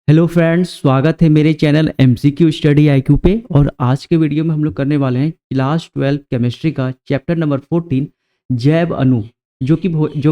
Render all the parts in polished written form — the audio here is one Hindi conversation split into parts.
हेलो फ्रेंड्स, स्वागत है मेरे चैनल एमसीक्यू स्टडी आईक्यू पे। और आज के वीडियो में हम लोग करने वाले हैं क्लास 12 केमिस्ट्री का चैप्टर नंबर 14 जैव अणु, जो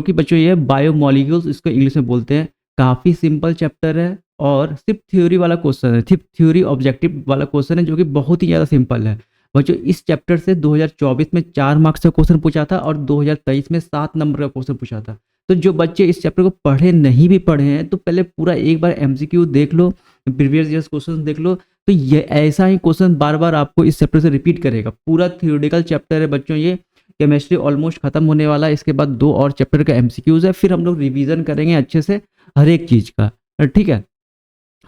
कि बच्चों ये बायोमोलिक्यूल्स इसको इंग्लिश में बोलते हैं। काफ़ी सिंपल चैप्टर है और सिर्फ थ्योरी वाला क्वेश्चन है, सिर्फ थ्योरी ऑब्जेक्टिव वाला क्वेश्चन है, जो कि बहुत ही ज़्यादा सिंपल है। बच्चों इस चैप्टर से 2024 में 4 मार्क्स का क्वेश्चन पूछा था और 2023 में 7 नंबर का क्वेश्चन पूछा था। तो जो बच्चे इस चैप्टर को पढ़े नहीं भी पढ़े हैं तो पहले पूरा एक बार एमसीक्यू देख लो, प्रीवियस ईयर्स क्वेश्चन देख लो। तो ये ऐसा ही क्वेश्चन बार बार आपको इस चैप्टर से रिपीट करेगा। पूरा थ्योरेटिकल चैप्टर है बच्चों ये। केमिस्ट्री ऑलमोस्ट खत्म होने वाला है, इसके बाद 2 और चैप्टर का एमसीक्यूज है, फिर हम लोग रिवीजन करेंगे अच्छे से हर एक चीज़ का। ठीक है,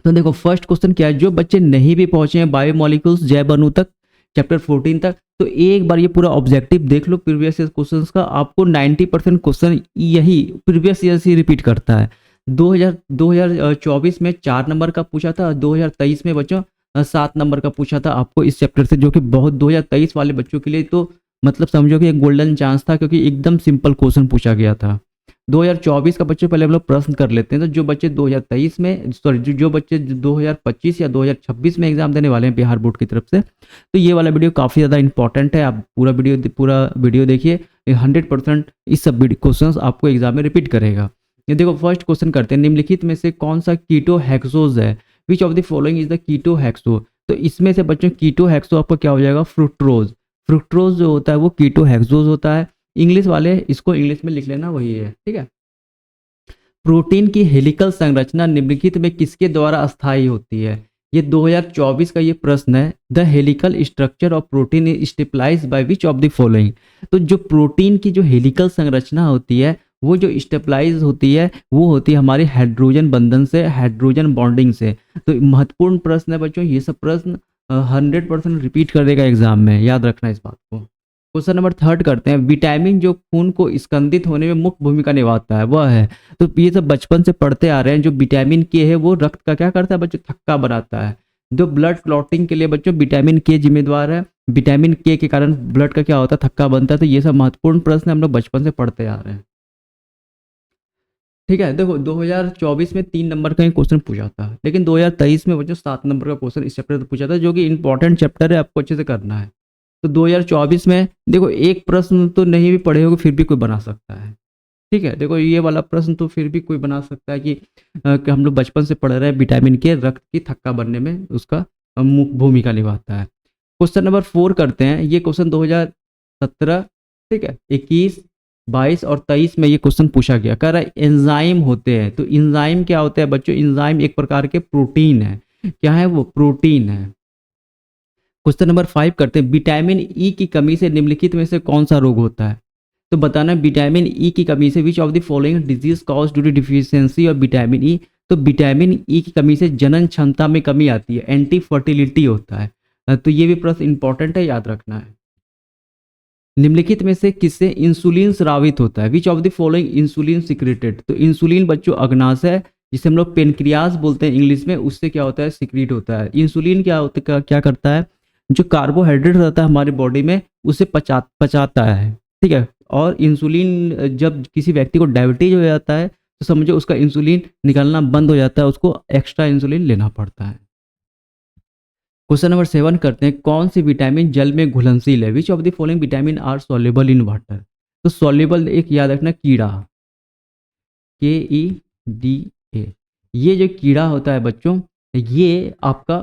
तो देखो फर्स्ट क्वेश्चन क्या है। जो बच्चे नहीं भी पहुंचे हैं बायोमोलिक्यूल्स जैव अणु तक, चैप्टर 14 तक, तो एक बार ये पूरा ऑब्जेक्टिव देख लो प्रीवियस ईयर क्वेश्चंस का। आपको 90% क्वेश्चन यही प्रीवियस ईयर से रिपीट करता है। 2024 में 4 नंबर का पूछा था, 2023 में बच्चों 7 नंबर का पूछा था आपको इस चैप्टर से, जो कि बहुत 2023 वाले बच्चों के लिए तो मतलब समझो कि एक गोल्डन चांस था, क्योंकि एकदम सिंपल क्वेश्चन पूछा गया था। 2024 का बच्चों पहले हम लोग प्रश्न कर लेते हैं। तो जो बच्चे 2023 में सॉरी जो बच्चे 2025 या 2026 में एग्जाम देने वाले हैं बिहार बोर्ड की तरफ से, तो ये वाला वीडियो काफ़ी ज़्यादा इंपॉर्टेंट है। आप पूरा वीडियो देखिए, 100% इस सब क्वेश्चंस आपको एग्जाम में रिपीट करेगा। ये देखो फर्स्ट क्वेश्चन करते हैं। निम्नलिखित में से कौन सा कीटो हेक्सोज है? Which of the following is the keto hexose? तो इसमें से बच्चों कीटो हेक्सो आपको क्या हो जाएगा? फ्रुक्टोज। फ्रुक्टोज जो होता है वो कीटो हेक्सोज होता है। इंग्लिश वाले इसको इंग्लिश में लिख लेना, वही है, ठीक है। प्रोटीन की हेलिकल संरचना निम्नलिखित में किसके द्वारा अस्थायी होती है? ये 2024 का ये प्रश्न है। The helical structure of protein is stabilized by which of the following? तो जो प्रोटीन की जो हेलिकल संरचना होती है, वो जो स्टेबलाइज होती है, वो होती है हमारे हाइड्रोजन बंधन से, हाइड्रोजन बॉन्डिंग से। तो महत्वपूर्ण प्रश्न है बच्चों, ये सब प्रश्न 100% रिपीट कर देगा एग्जाम में, याद रखना इस बात को। क्वेश्चन नंबर 3 करते हैं। विटामिन जो खून को स्कंदित होने में मुख्य भूमिका निभाता है वह है? तो ये सब बचपन से पढ़ते आ रहे हैं। जो विटामिन के है वो रक्त का क्या करता है बच्चों? थक्का बनाता है। जो ब्लड क्लॉटिंग के लिए बच्चों विटामिन के जिम्मेदार है। विटामिन के कारण ब्लड का क्या होता है? थक्का बनता है। तो ये सब महत्वपूर्ण प्रश्न हम लोग बचपन से पढ़ते आ रहे हैं, ठीक है। देखो 2024 में 3 नंबर का क्वेश्चन पूछा था, लेकिन 2023 में बच्चों 7 नंबर का क्वेश्चन इस चैप्टर से पूछा था, जो कि इंपॉर्टेंट चैप्टर है, आपको अच्छे से करना है। तो 2024 में देखो एक प्रश्न तो नहीं भी पढ़े होगे फिर भी कोई बना सकता है, ठीक है। देखो ये वाला प्रश्न तो फिर भी कोई बना सकता है कि हम लोग बचपन से पढ़ रहे हैं विटामिन के रक्त की थक्का बनने में उसका मुख्य भूमिका निभाता है। क्वेश्चन नंबर 4 करते हैं। ये क्वेश्चन 2017, ठीक है, 21, 22 और 23 में ये क्वेश्चन पूछा गया। कह रहा है एंजाइम होते हैं। तो एंजाइम क्या होते हैं बच्चों? एंजाइम एक प्रकार के प्रोटीन है। क्या है वो? प्रोटीन है। क्वेश्चन नंबर 5 करते हैं। विटामिन ई की कमी से निम्नलिखित में से कौन सा रोग होता है? तो बताना विटामिन ई की कमी से which of the following disease cause due to deficiency of vitamin E? तो विटामिन ई की कमी से जनन क्षमता में कमी आती है, एंटी फर्टिलिटी होता है। तो ये भी प्रश्न इंपॉर्टेंट है, याद रखना है। निम्नलिखित में से किससे इंसुलिन स्रावित होता है? Which of the following insulin secreted? तो इंसुलिन बच्चों अग्नाशय, जिसे हम लोग पेनक्रियास बोलते हैं इंग्लिश में, उससे क्या होता है? सिक्रीट होता है। इंसुलिन क्या करता है? जो कार्बोहाइड्रेट रहता है हमारी बॉडी में उसे पचाता है, ठीक है। और इंसुलिन जब किसी व्यक्ति को डायबिटीज हो जाता है तो समझो उसका इंसुलिन निकलना बंद हो जाता है, उसको एक्स्ट्रा इंसुलिन लेना पड़ता है। क्वेश्चन नंबर 7 करते हैं। कौन सी विटामिन जल में घुलनशील है? Which of the following vitamin are soluble in water? तो सॉल्युबल एक याद रखना, कीड़ा, KEDA। ये जो कीड़ा होता है बच्चों, ये आपका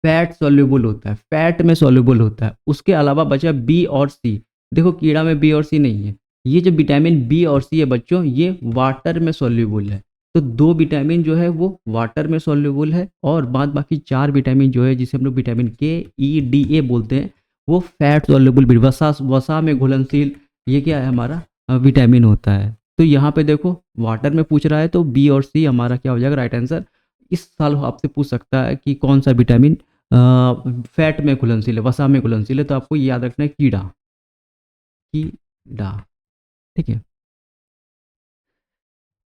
फैट सॉल्युबल होता है, फैट में सॉल्युबल होता है। उसके अलावा बचा बी और सी। देखो कीड़ा में बी और सी नहीं है। ये जो विटामिन बी और सी है बच्चों, ये वाटर में सॉल्युबल है। तो 2 विटामिन जो है वो वाटर में सॉल्युबल है, और बाद बाकी 4 विटामिन जो है, जिसे हम लोग विटामिन KEDA बोलते हैं, वो फैट सॉल्युबल वसा में घुलनशील, ये क्या है हमारा विटामिन होता है। तो यहाँ पे देखो वाटर में पूछ रहा है तो बी और सी हमारा क्या हो जाएगा? Right answer. इस साल आपसे पूछ सकता है कि कौन सा विटामिन फैट में घुलनशील है, वसा में घुलनशील है, तो आपको याद रखना है कीड़ा, कीड़ा, ठीक है।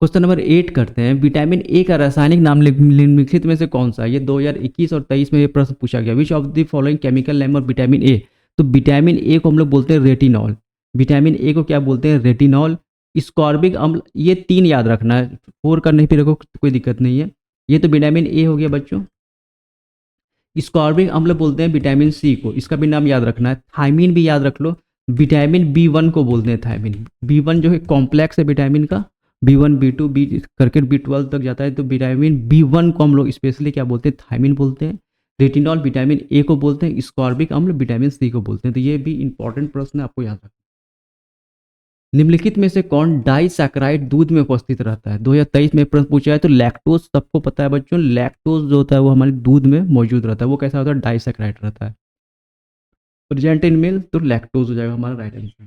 क्वेश्चन नंबर 8 करते हैं। विटामिन ए का रासायनिक नाम निम्नलिखित में से कौन सा है? ये 2021 और 23 में ये प्रश्न पूछा गया। विच of the following chemical name of vitamin A? तो विटामिन ए को हम लोग बोलते हैं रेटिनॉल। विटामिन ए को क्या बोलते हैं? रेटिनॉल। स्कॉर्बिक अम्ल, ये 3 याद रखना है, 4 का नहीं फिर कोई दिक्कत नहीं है। ये तो विटामिन ए हो गया बच्चों। स्कॉर्बिक अम्ल बोलते हैं विटामिन सी को, इसका भी नाम याद रखना है। थायमीन भी याद रख लो, विटामिन बी 1 को बोलते हैं थायमीन। बी 1 जो है कॉम्प्लेक्स है विटामिन का, बी 1 बी 2 बी करके बी 12 तक जाता है, तो विटामिन बी 1 को हम लोग स्पेशली क्या बोलते हैं, थायमीन बोलते हैं। रेटिनॉल विटामिन ए को बोलते हैं, स्कॉर्बिक अम्ल विटामिन सी को बोलते हैं। तो ये भी इंपॉर्टेंट प्रश्न है, आपको याद रखना। निम्नलिखित में से कौन डाइसैकेराइड दूध में उपस्थित रहता है? 2023 में प्रश्न पूछा है। तो लैक्टोज सबको पता है बच्चों, लैक्टोज जो होता है वो हमारे दूध में मौजूद रहता है। वो कैसा होता है? डाइसैकेराइड रहता है। प्रेजेंट इन मिल्क, तो लैक्टोज हो जाएगा हमारा राइट आंसर।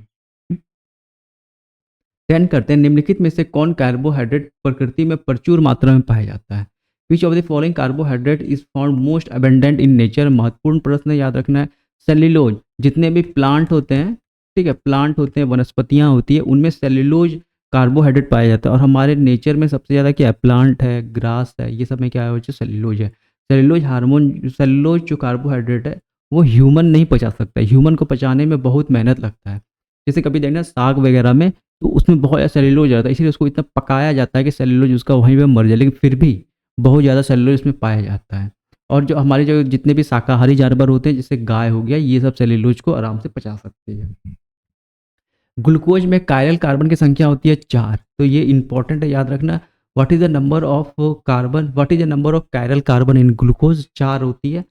10 करते हैं, निम्नलिखित में से कौन कार्बोहाइड्रेट प्रकृति में प्रचुर मात्रा में पाया जाता है? Which of the following carbohydrate is found most abundant in nature? महत्वपूर्ण प्रश्न याद रखना है। सेल्यूलोज, जितने भी प्लांट होते हैं, ठीक है, प्लांट होते हैं, वनस्पतियां होती है, उनमें सेल्यूलोज कार्बोहाइड्रेट पाया जाता है। और हमारे नेचर में सबसे ज़्यादा क्या है? प्लांट है, ग्रास है, ये सब में क्या है? सेल्यूलोज है। सेल्यूलोज हार्मोन, सेल्यूलोज जो कार्बोहाइड्रेट है वो ह्यूमन नहीं पचा सकता। ह्यूमन को पचाने में बहुत मेहनत लगता है। जैसे कभी देखना साग वगैरह में, तो उसमें बहुत ज़्यादा सेल्यूलोज रहता है, इसीलिए उसको इतना पकाया जाता है कि सेल्यूलोज उसका वहीं पे मर जाए, लेकिन फिर भी बहुत ज़्यादा सेल्यूलोज इसमें पाया जाता है। और जो हमारे जो जितने भी शाकाहारी जानवर होते हैं, जैसे गाय हो गया, ये सब सेल्यूलोज को आराम से पचा सकते हैं। ग्लूकोज में कायरल कार्बन की संख्या होती है 4, तो ये इंपॉर्टेंट है, याद रखना। What is the number of carbon, what is the number of chiral carbon in glucose? 4 होती है,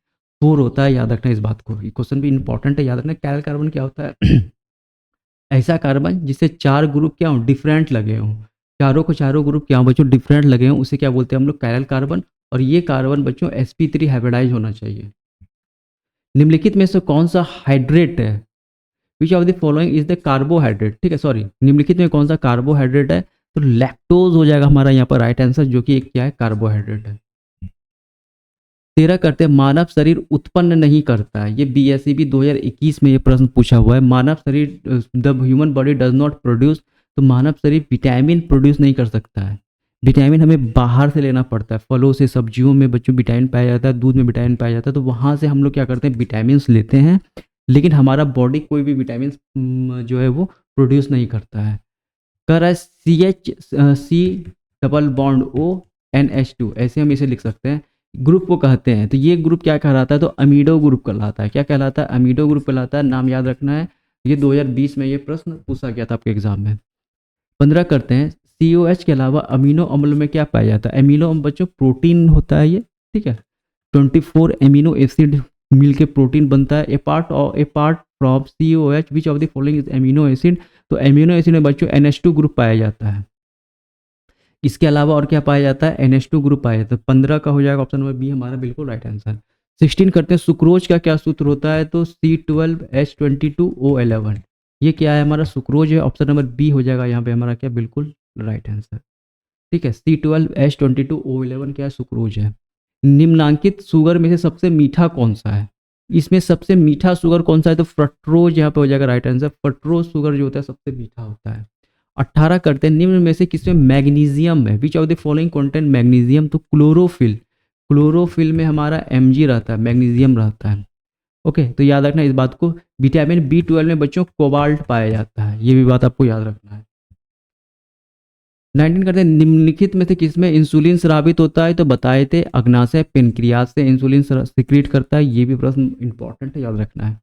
4 होता है, याद रखना इस बात को। ये क्वेश्चन भी इंपॉर्टेंट है, याद रखना। कायरल कार्बन क्या होता है? ऐसा कार्बन जिससे 4 ग्रुप क्या हो? डिफरेंट लगे हों। चारों ग्रुप क्या हो बच्चों? डिफरेंट लगे हों, उसे क्या बोलते हैं हम लोग? Chiral carbon. और ये कार्बन बच्चों sp3 हाइब्रिडाइज होना चाहिए। निम्नलिखित में से कौन सा हाइड्रेट है? Which of the following is the carbohydrate? ठीक है, सॉरी, निम्नलिखित में कौन सा कार्बोहाइड्रेट है? तो लैक्टोज हो जाएगा हमारा यहाँ पर राइट आंसर, जो कि एक क्या है? कार्बोहाइड्रेट है। 13 करते हैं, मानव शरीर उत्पन्न नहीं करता है। ये BSEB 2021 में ये प्रश्न पूछा हुआ है। मानव शरीर, the human body does not produce, तो मानव शरीर विटामिन प्रोड्यूस नहीं कर सकता है। विटामिन हमें बाहर से लेना पड़ता है, फलों से, सब्जियों में बच्चों विटामिन पाया जाता है, दूध में विटामिन पाया जाता है, तो वहाँ से हम लोग क्या करते हैं? विटामिन लेते हैं, लेकिन हमारा बॉडी कोई भी विटामिन जो है वो प्रोड्यूस नहीं करता है। कह रहा है CH, C double bond O NH2, ऐसे हम इसे लिख सकते हैं। ग्रुप को कहते हैं, तो ये ग्रुप क्या कहलाता है? तो अमीडो ग्रुप कहलाता है। क्या कहलाता है? अमीडो ग्रुप कहलाता है। नाम याद रखना है। ये 2020 में ये प्रश्न पूछा गया था आपके एग्जाम में। 15 करते हैं, COH के अलावा अमीनो अम्ल में क्या पाया जाता है? अमीनो अम्ल बच्चों प्रोटीन होता है ये, ठीक है। 24 अमीनो एसिड मिल के प्रोटीन बनता है। Apart from COH which of the following is amino acid? तो अमीनो एसिड में बच्चों NH2 ग्रुप पाया जाता है। इसके अलावा और क्या पाया जाता है? NH2 ग्रुप पाया जाता है। 15 का हो जाएगा ऑप्शन नंबर बी हमारा बिल्कुल राइट आंसर। 16 करते हैं, सुक्रोज का क्या सूत्र होता है? तो C12H22O11, ये क्या है? हमारा सुक्रोज है, ऑप्शन नंबर बी हो जाएगा यहाँ पे हमारा क्या? बिल्कुल राइट आंसर, ठीक है। C12H22O11 क्या है? सुक्रोज है। निम्नांकित शुगर में से सबसे मीठा कौन सा है? इसमें सबसे मीठा शुगर कौन सा है? तो फ्रक्टोज यहाँ पे हो जाएगा राइट आंसर। फ्रक्टोज शुगर जो होता है सबसे मीठा होता है। 18 करते हैं, निम्न में से किसमें मैग्नीशियम है? Which of the following content magnesium? तो क्लोरोफिल, क्लोरोफिल में हमारा Mg रहता है, मैग्नीशियम रहता है। ओके, तो याद रखना इस बात को। विटामिन B12 में बच्चों कोबाल्ट पाया जाता है, ये भी बात आपको याद रखना है। 19 करते हैं, निम्नलिखित में से किसमें इंसुलिन स्रावित होता है? तो बताए थे अग्नाशय पेनक्रियाज से इंसुलिन सिक्रीट करता है, ये भी प्रश्न इंपॉर्टेंट है, याद रखना है।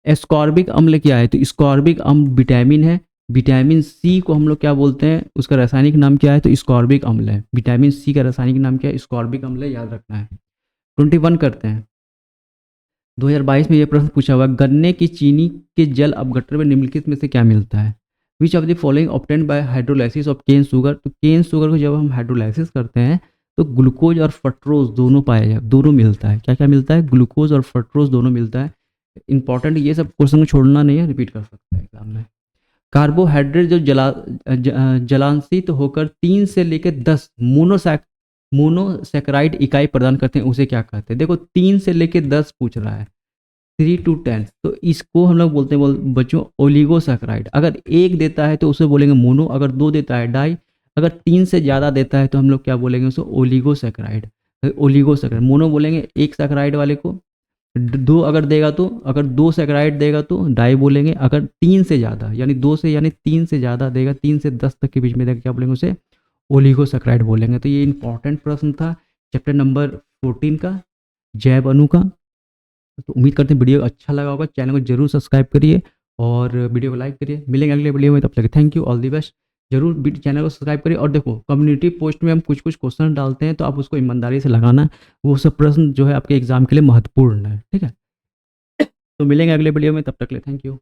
एस्कॉर्बिक अम्ल क्या है? तो एस्कॉर्बिक अम्ल विटामिन है। विटामिन सी को हम लोग क्या बोलते हैं? उसका रासायनिक नाम क्या है? तो एस्कॉर्बिक अम्ल है। विटामिन सी का रासायनिक नाम क्या है? एस्कॉर्बिक अम्ल है, याद रखना है। 21 करते हैं, 2022 में यह प्रश्न पूछा हुआ, गन्ने की चीनी के जल अपघट्टन में निम्नलिखित में से क्या मिलता है? Which of the following obtained by hydrolysis of cane sugar? तो केन शुगर को जब हम हाइड्रोलाइसिस करते हैं तो ग्लूकोज और फ्रक्टोज दोनों पाया जाए, दोनों मिलता है। क्या क्या मिलता है? ग्लूकोज और फ्रक्टोज दोनों मिलता है। इंपॉर्टेंट, ये सब क्वेश्चन को छोड़ना नहीं है, रिपीट कर सकते हैं एग्जाम में। कार्बोहाइड्रेट जो जलांशित होकर 3 से लेकर 10 मोनोसैकेराइड इकाई प्रदान करते हैं, उसे क्या कहते हैं? देखो 3 से लेकर 10 पूछ रहा है, 3 to 10, तो इसको हम लोग बोलते हैं बच्चों ओलिगोसैकेराइड। अगर 1 देता है तो उसे बोलेंगे मोनो, अगर 2 देता है डाई, अगर 3 से ज़्यादा देता है तो हम लोग क्या बोलेंगे? उसे ओलिगोसैकेराइड। ओलिगोसैकेराइड, मोनो बोलेंगे 1 सैकेराइड वाले को, 2 अगर देगा तो, अगर 2 सैकेराइड देगा तो डाई बोलेंगे, अगर 3 से ज़्यादा यानी 2 से यानी 3 से ज़्यादा देगा, 3 से 10 तक के बीच में देगा, क्या बोलेंगे? उसे ओलिगोसैकेराइड बोलेंगे। तो ये इंपॉर्टेंट प्रश्न था चैप्टर नंबर 14 का, जैव अणु का। तो उम्मीद करते हैं वीडियो अच्छा लगा होगा, चैनल को जरूर सब्सक्राइब करिए और वीडियो को लाइक करिए। मिलेंगे अगले वीडियो में, तब तक thank you, all the best. जरूर चैनल को सब्सक्राइब करिए। और देखो कम्युनिटी पोस्ट में हम कुछ कुछ क्वेश्चन डालते हैं, तो आप उसको ईमानदारी से लगाना, वो सब प्रश्न जो है आपके एग्जाम के लिए महत्वपूर्ण है, ठीक है। तो मिलेंगे अगले वीडियो में, तब तक के लिए थैंक यू।